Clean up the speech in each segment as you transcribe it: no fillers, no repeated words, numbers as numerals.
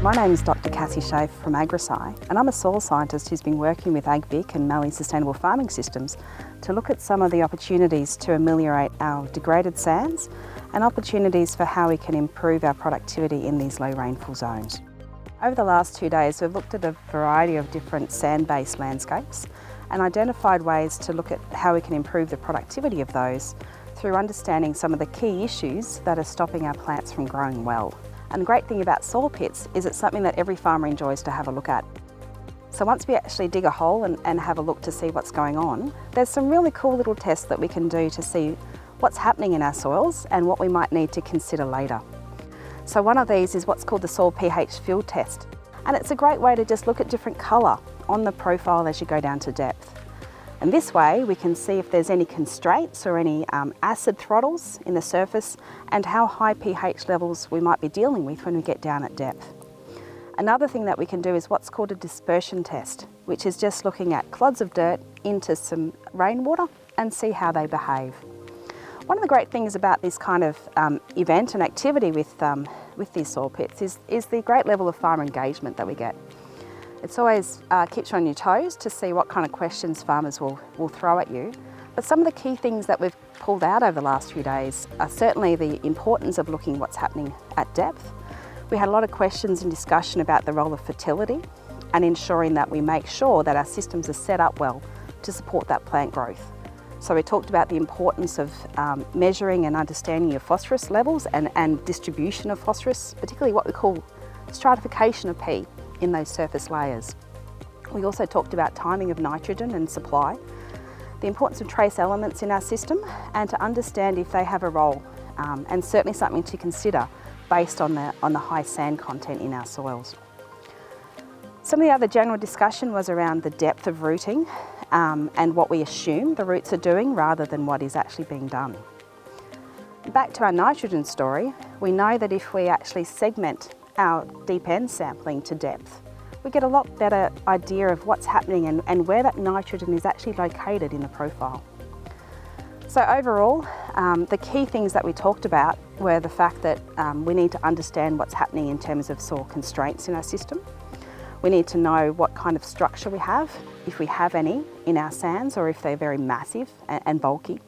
My name is Dr Cassandra Schefe from AgriSci, and I'm a soil scientist who's been working with AgVic and Mallee Sustainable Farming Systems to look at some of the opportunities to ameliorate our degraded sands and opportunities for how we can improve our productivity in these low rainfall zones. Over the last 2 days, we've looked at a variety of different sand-based landscapes and identified ways to look at how we can improve the productivity of those through understanding some of the key issues that are stopping our plants from growing well. And the great thing about soil pits is it's something that every farmer enjoys to have a look at. So once we actually dig a hole and have a look to see what's going on, there's some really cool little tests that we can do to see what's happening in our soils and what we might need to consider later. So one of these is what's called the soil pH field test. And it's a great way to just look at different colour on the profile as you go down to depth. And this way we can see if there's any constraints or any acid throttles in the surface and how high pH levels we might be dealing with when we get down at depth. Another thing that we can do is what's called a dispersion test, which is just looking at clods of dirt into some rainwater and see how they behave. One of the great things about this kind of event and activity with these soil pits is the great level of farmer engagement that we get. It's always keeps you on your toes to see what kind of questions farmers will throw at you. But some of the key things that we've pulled out over the last few days are certainly the importance of looking what's happening at depth. We had a lot of questions and discussion about the role of fertility and ensuring that we make sure that our systems are set up well to support that plant growth. So we talked about the importance of measuring and understanding your phosphorus levels and distribution of phosphorus, particularly what we call stratification of P in those surface layers. We also talked about timing of nitrogen and supply, the importance of trace elements in our system, and to understand if they have a role, and certainly something to consider based on the high sand content in our soils. Some of the other general discussion was around the depth of rooting and what we assume the roots are doing rather than what is actually being done. Back to our nitrogen story, we know that if we actually segment our deep end sampling to depth, we get a lot better idea of what's happening and where that nitrogen is actually located in the profile. So overall, the key things that we talked about were the fact that we need to understand what's happening in terms of soil constraints in our system. We need to know what kind of structure we have, if we have any, in our sands or if they're very massive and bulky.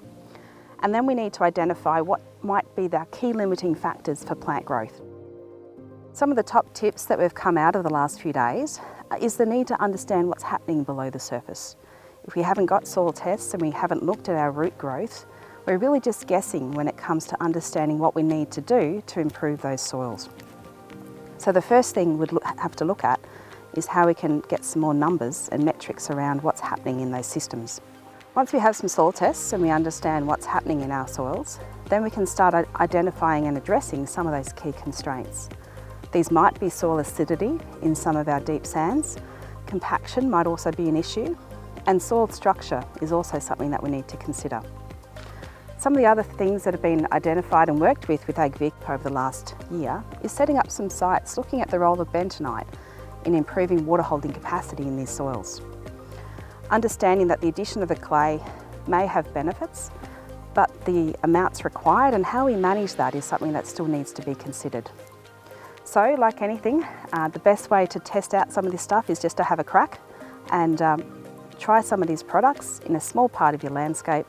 And then we need to identify what might be the key limiting factors for plant growth. Some of the top tips that we've come out of the last few days is the need to understand what's happening below the surface. If we haven't got soil tests and we haven't looked at our root growth, we're really just guessing when it comes to understanding what we need to do to improve those soils. So the first thing we'd have to look at is how we can get some more numbers and metrics around what's happening in those systems. Once we have some soil tests and we understand what's happening in our soils, then we can start identifying and addressing some of those key constraints. These might be soil acidity in some of our deep sands, compaction might also be an issue, and soil structure is also something that we need to consider. Some of the other things that have been identified and worked with AgVic over the last year is setting up some sites looking at the role of bentonite in improving water holding capacity in these soils. Understanding that the addition of a clay may have benefits, but the amounts required and how we manage that is something that still needs to be considered. So, like anything, the best way to test out some of this stuff is just to have a crack and try some of these products in a small part of your landscape,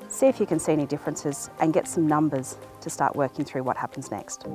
see if you can see any differences and get some numbers to start working through what happens next.